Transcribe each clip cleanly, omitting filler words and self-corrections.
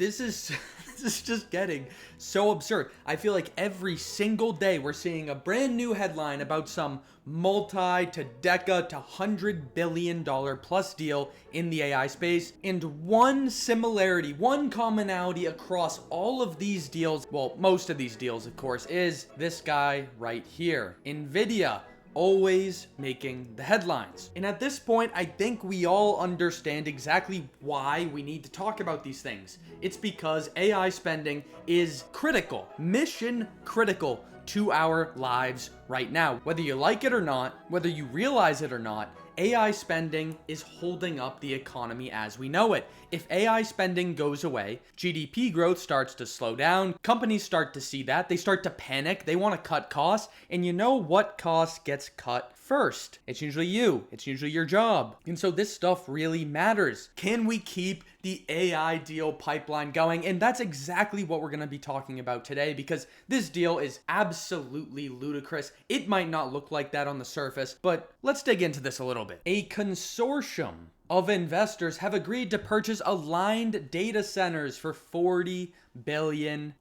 This is this is just getting so absurd. I feel like every single day we're seeing a brand new headline about some multi to deca to $100 billion plus deal in the AI space. And one similarity, one commonality across all of these deals, well, most of these deals, of course, is this guy right here, Nvidia. Always making the headlines. And at this point, I think we all understand exactly why we need to talk about these things. It's because AI spending is critical, mission critical to our lives right now. Whether you like it or not, whether you realize it or not, AI spending is holding up the economy as we know it. If AI spending goes away, GDP growth starts to slow down, companies start to see that, they start to panic, they want to cut costs, and you know what cost gets cut first? It's usually you, it's usually your job. And so this stuff really matters. Can we keep the AI deal pipeline going? And that's exactly what we're going to be talking about today, because this deal is absolutely ludicrous. It might not look like that on the surface, but let's dig into this a little bit. A consortium of investors have agreed to purchase aligned data centers for $40 billion.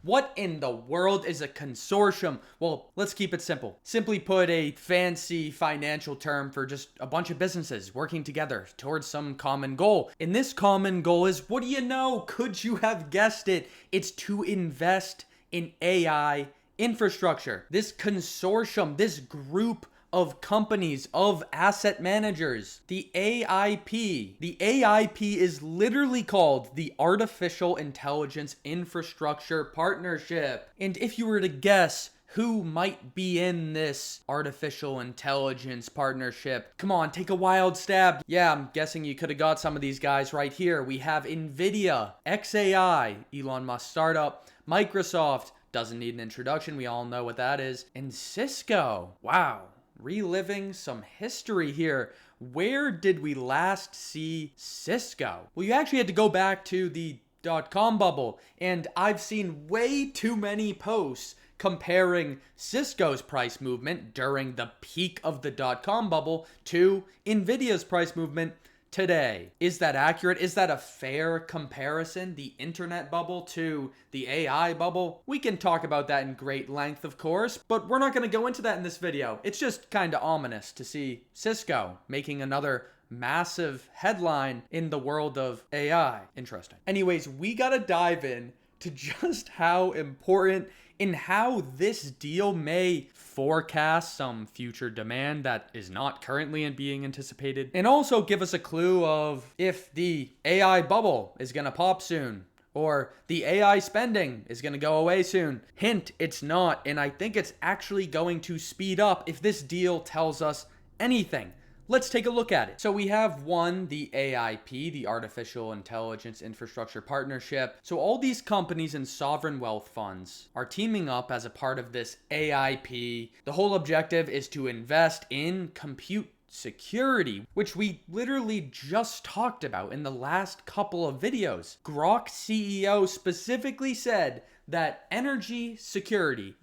What in the world is a consortium? Well, let's keep it simple. Simply put, a fancy financial term for just a bunch of businesses working together towards some common goal. And this common goal is, what do you know? Could you have guessed it? It's to invest in AI infrastructure. This consortium, this group of companies, of asset managers, the AIP. The AIP is literally called the Artificial Intelligence Infrastructure Partnership. And if you were to guess who might be in this artificial intelligence partnership, come on, take a wild stab. Yeah, I'm guessing you could have got some of these guys right here. We have Nvidia, XAI, Elon Musk startup, Microsoft, doesn't need an introduction, we all know what that is, and Cisco. Wow. Reliving some history here. Where did we last see Cisco? Well, you actually had to go back to the dot-com bubble, and I've seen way too many posts comparing Cisco's price movement during the peak of the dot-com bubble to Nvidia's price movement today. Is that accurate? Is that a fair comparison? The internet bubble to the AI bubble? We can talk about that in great length, of course, but we're not going to go into that in this video. It's just kind of ominous to see Cisco making another massive headline in the world of AI. Interesting. Anyways, we got to dive in to just how important and how this deal may forecast some future demand that is not currently being anticipated, and also give us a clue of if the AI bubble is going to pop soon, or the AI spending is going to go away soon. Hint, it's not, and I think it's actually going to speed up if this deal tells us anything. Let's take a look at it. So we have the AIP, the Artificial Intelligence Infrastructure Partnership. So all these companies and sovereign wealth funds are teaming up as a part of this AIP. The whole objective is to invest in compute security, which we literally just talked about in the last couple of videos. Grok CEO specifically said that energy security,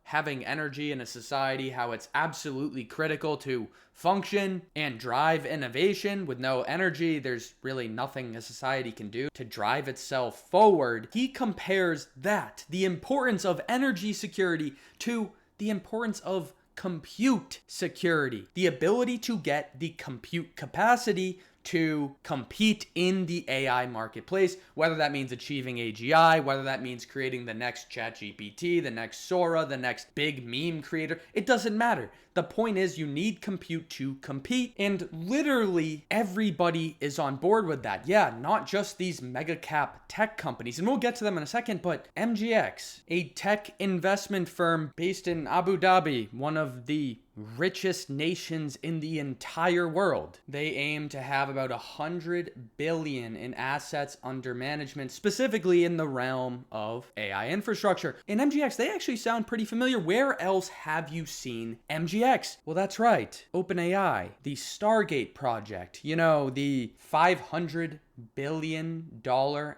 having energy in a society, how it's absolutely critical to function and drive innovation. With no energy, there's really nothing a society can do to drive itself forward. He compares that, the importance of energy security, to the importance of compute security, the ability to get the compute capacity to compete in the AI marketplace, whether that means achieving AGI, whether that means creating the next ChatGPT, the next Sora, the next big meme creator. It doesn't matter. The point is you need compute to compete, and literally everybody is on board with that. Yeah, not just these mega cap tech companies, and we'll get to them in a second, but MGX, a tech investment firm based in Abu Dhabi, one of the richest nations in the entire world. They aim to have about 100 billion in assets under management, specifically in the realm of AI infrastructure. In MGX, they actually sound pretty familiar. Where else have you seen MGX? Well, that's right. OpenAI, the Stargate project, the $500 billion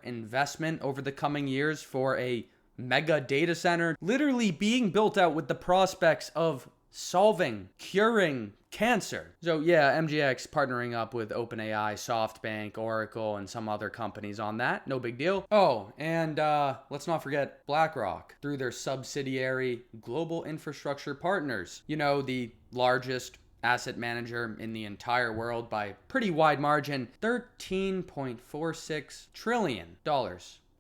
investment over the coming years for a mega data center, literally being built out with the prospects of solving, curing cancer. So yeah, MGX partnering up with OpenAI, SoftBank, Oracle, and some other companies on that. No big deal. Oh, and let's not forget BlackRock through their subsidiary Global Infrastructure Partners. You know, the largest asset manager in the entire world by pretty wide margin, $13.46 trillion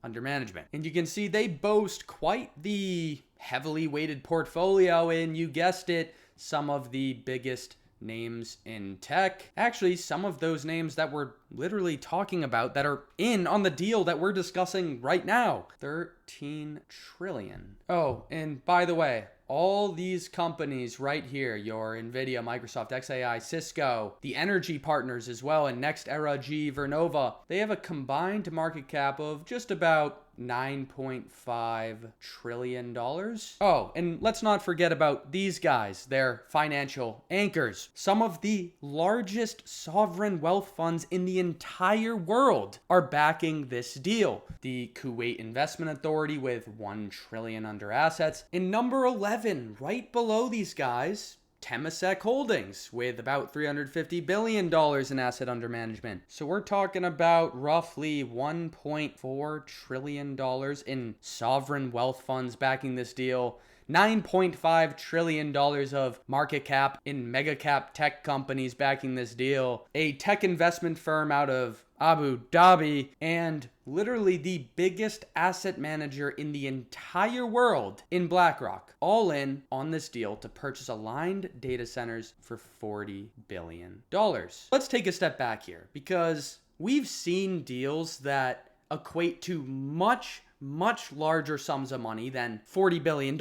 under management. And you can see they boast quite the heavily weighted portfolio in, you guessed it, some of the biggest names in tech. Actually, some of those names that we're literally talking about that are in on the deal that we're discussing right now. 13 trillion. Oh, and by the way, all these companies right here, your Nvidia, Microsoft, xAI, Cisco, the energy partners as well, and NextEra, GE, Vernova, they have a combined market cap of just about $9.5 trillion. Oh, and let's not forget about these guys, their financial anchors. Some of the largest sovereign wealth funds in the entire world are backing this deal. The Kuwait Investment Authority with $1 trillion under assets. In number 11, right below these guys, Temasek Holdings with about $350 billion in asset under management. So we're talking about roughly $1.4 trillion in sovereign wealth funds backing this deal. $9.5 trillion of market cap in mega cap tech companies backing this deal. A tech investment firm out of Abu Dhabi, and literally the biggest asset manager in the entire world in BlackRock, all in on this deal to purchase aligned data centers for $40 billion. Let's take a step back here, because we've seen deals that equate to much larger sums of money than $40 billion.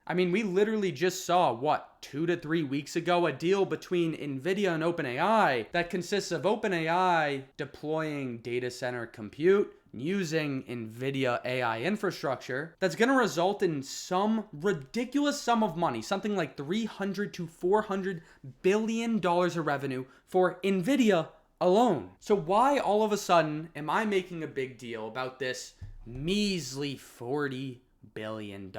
I mean, we literally just saw, 2 to 3 weeks ago, a deal between Nvidia and OpenAI that consists of OpenAI deploying data center compute using Nvidia AI infrastructure that's going to result in some ridiculous sum of money, something like $300 to $400 billion of revenue for Nvidia alone. So why all of a sudden am I making a big deal about this measly $40 billion?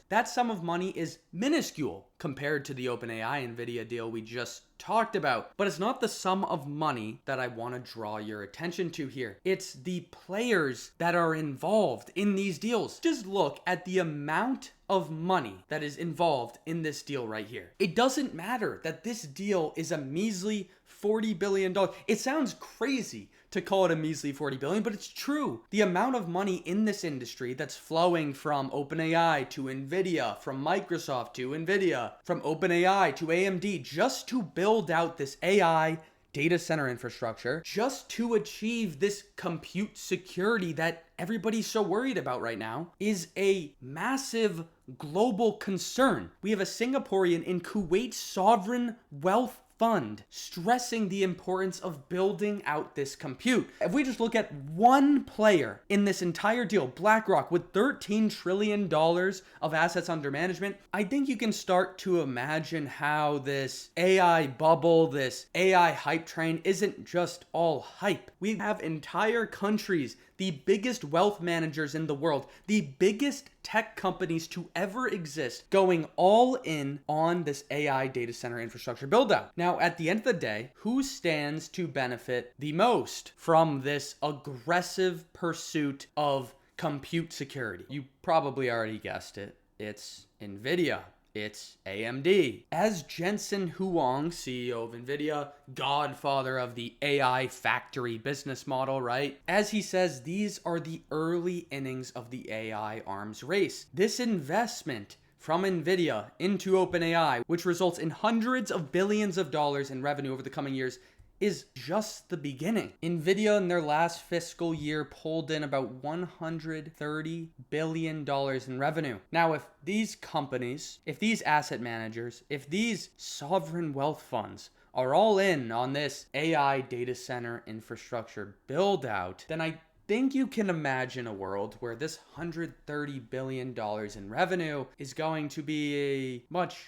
That sum of money is minuscule compared to the OpenAI Nvidia deal we just talked about. But it's not the sum of money that I want to draw your attention to here. It's the players that are involved in these deals. Just look at the amount of money that is involved in this deal right here. It doesn't matter that this deal is a measly $40 billion. It sounds crazy to call it a measly $40 billion, but it's true. The amount of money in this industry that's flowing from OpenAI to Nvidia, from Microsoft to Nvidia, from OpenAI to AMD, just to build out this AI data center infrastructure, just to achieve this compute security that everybody's so worried about right now, is a massive global concern. We have a Singaporean in Kuwait sovereign wealth fund stressing the importance of building out this compute. If we just look at one player in this entire deal, BlackRock, with $13 trillion of assets under management, I think you can start to imagine how this AI bubble, this AI hype train isn't just all hype. We have entire countries, the biggest wealth managers in the world, the biggest tech companies to ever exist, going all in on this AI data center infrastructure build out. Now, at the end of the day, who stands to benefit the most from this aggressive pursuit of compute security? You probably already guessed it. It's Nvidia. It's AMD. As Jensen Huang, CEO of Nvidia, godfather of the AI factory business model, right? As he says, these are the early innings of the AI arms race. This investment from Nvidia into OpenAI, which results in hundreds of billions of dollars in revenue over the coming years, is just the beginning. Nvidia in their last fiscal year pulled in about $130 billion in revenue. Now, if these companies, if these asset managers, if these sovereign wealth funds are all in on this AI data center infrastructure build out, then I think you can imagine a world where this $130 billion in revenue is going to be a much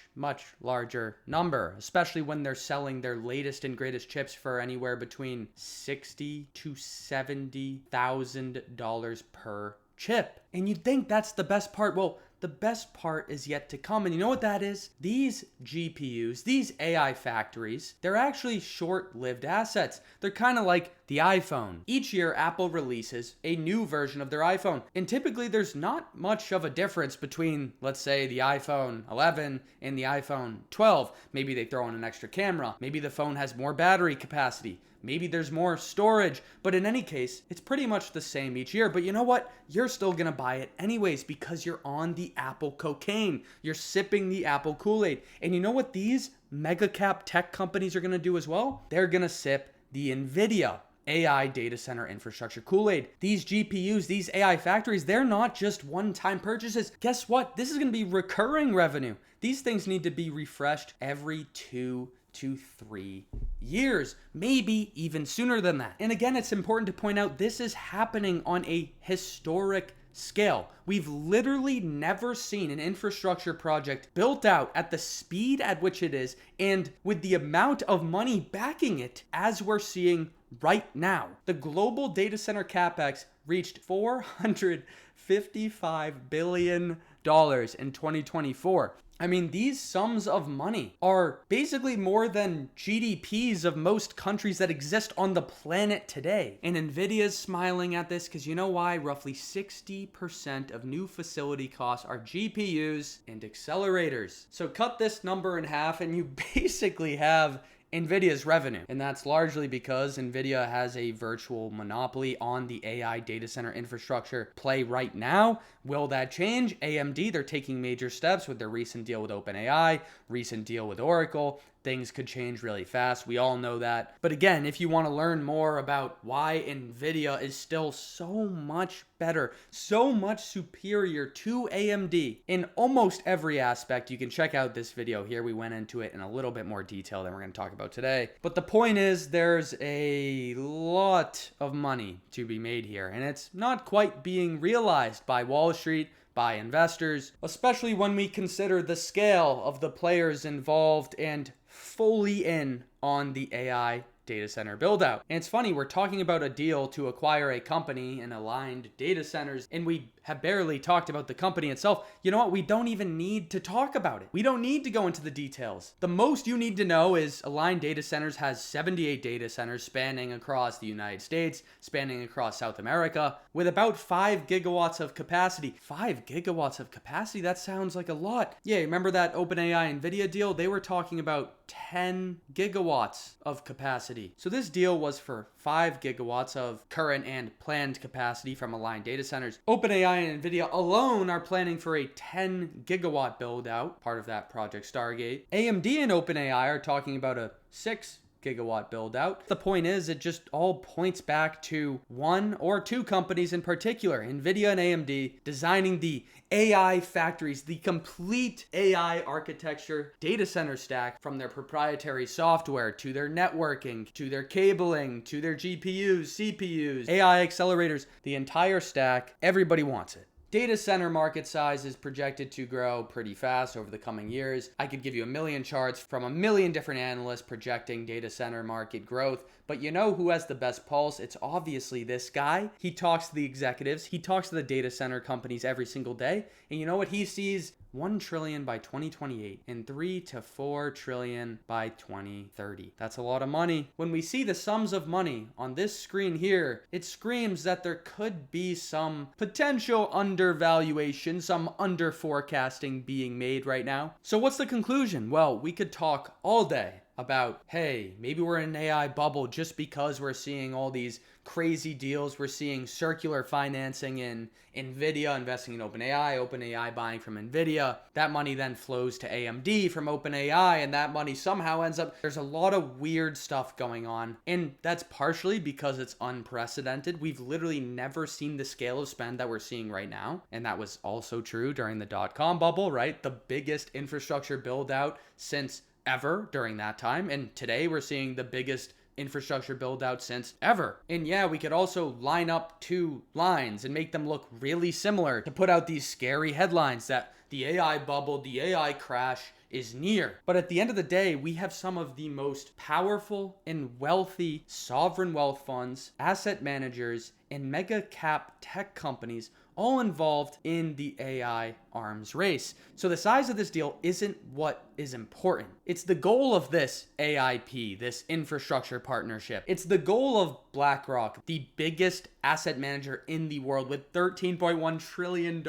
larger number, especially when they're selling their latest and greatest chips for anywhere between $60,000 to $70,000 per chip. And you'd think that's the best part. Well, the best part is yet to come. And you know what that is? These GPUs, these AI factories, they're actually short-lived assets. They're kind of like the iPhone. Each year, Apple releases a new version of their iPhone. And typically, there's not much of a difference between, let's say, the iPhone 11 and the iPhone 12. Maybe they throw in an extra camera. Maybe the phone has more battery capacity. Maybe there's more storage, but in any case, it's pretty much the same each year. But you know what? You're still gonna buy it anyways because you're on the Apple cocaine. You're sipping the Apple Kool-Aid. And you know what these mega cap tech companies are gonna do as well? They're gonna sip the Nvidia AI data center infrastructure Kool-Aid. These GPUs, these AI factories, they're not just one-time purchases. Guess what? This is gonna be recurring revenue. These things need to be refreshed every 2 to 3 years, maybe even sooner than that. And again, it's important to point out this is happening on a historic scale. We've literally never seen an infrastructure project built out at the speed at which it is and with the amount of money backing it as we're seeing right now. The global data center capex reached $455 billion in 2024. I mean, these sums of money are basically more than GDPs of most countries that exist on the planet today. And Nvidia's smiling at this because you know why? Roughly 60% of new facility costs are GPUs and accelerators. So cut this number in half and you basically have Nvidia's revenue. And that's largely because Nvidia has a virtual monopoly on the AI data center infrastructure play right now. Will that change? AMD, they're taking major steps with their recent deal with OpenAI, recent deal with Oracle. Things could change really fast. We all know that. But again, if you want to learn more about why Nvidia is still so much better, so much superior to AMD in almost every aspect, you can check out this video here. We went into it in a little bit more detail than we're going to talk about today. But the point is there's a lot of money to be made here, and it's not quite being realized by Wall Street, by investors, especially when we consider the scale of the players involved and fully in on the AI data center build out. And it's funny, we're talking about a deal to acquire a company and aligned data centers, and we have barely talked about the company itself. You know what? We don't even need to talk about it. We don't need to go into the details. The most you need to know is Aligned Data Centers has 78 data centers spanning across the United States, spanning across South America, with about 5 gigawatts of capacity. 5 gigawatts of capacity? That sounds like a lot. Yeah, remember that OpenAI Nvidia deal? They were talking about 10 gigawatts of capacity. So this deal was for 5 gigawatts of current and planned capacity from Aligned Data Centers. OpenAI and Nvidia alone are planning for a 10 gigawatt build out, part of that Project Stargate. AMD and OpenAI are talking about a 6 gigawatt build out. The point is, it just all points back to one or two companies in particular, Nvidia and AMD, designing the AI factories, the complete AI architecture data center stack, from their proprietary software to their networking, to their cabling, to their GPUs, CPUs, AI accelerators, the entire stack. Everybody wants it. Data center market size is projected to grow pretty fast over the coming years. I could give you a million charts from a million different analysts projecting data center market growth, but you know who has the best pulse? It's obviously this guy. He talks to the executives, he talks to the data center companies every single day, and you know what he sees? 1 trillion by 2028 and 3 to 4 trillion by 2030. That's a lot of money. When we see the sums of money on this screen here, it screams that there could be some potential undervaluation, some under forecasting being made right now. So what's the conclusion? Well, we could talk all day about, hey, maybe we're in an AI bubble just because we're seeing all these crazy deals. We're seeing circular financing in Nvidia investing in OpenAI buying from Nvidia. That money then flows to AMD from OpenAI, and that money somehow ends up, there's a lot of weird stuff going on. And that's partially because it's unprecedented. We've literally never seen the scale of spend that we're seeing right now. And that was also true during the dot-com bubble, right? The biggest infrastructure build out since ever during that time. And today we're seeing the biggest infrastructure build out since ever. And yeah, we could also line up two lines and make them look really similar to put out these scary headlines that the AI bubble, the AI crash is near. But at the end of the day, we have some of the most powerful and wealthy sovereign wealth funds, asset managers, and mega cap tech companies all involved in the AI arms race. So the size of this deal isn't what is important. It's the goal of this AIP, this infrastructure partnership. It's the goal of BlackRock, the biggest asset manager in the world with $13.1 trillion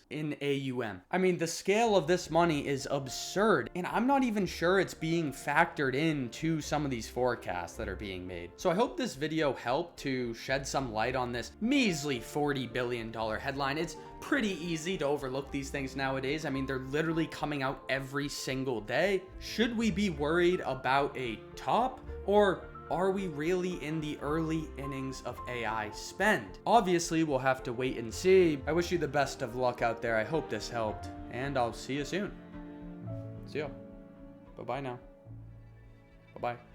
in AUM. I mean, the scale of this money is absurd, and I'm not even sure it's being factored into some of these forecasts that are being made. So I hope this video helped to shed some light on this measly $40 billion headline. It's pretty easy to overlook these things nowadays. I mean, they're literally coming out every single day. Should we be worried about a top, or are we really in the early innings of AI spend? Obviously, we'll have to wait and see. I wish you the best of luck out there. I hope this helped, and I'll see you soon. See ya. Bye-bye now. Bye-bye.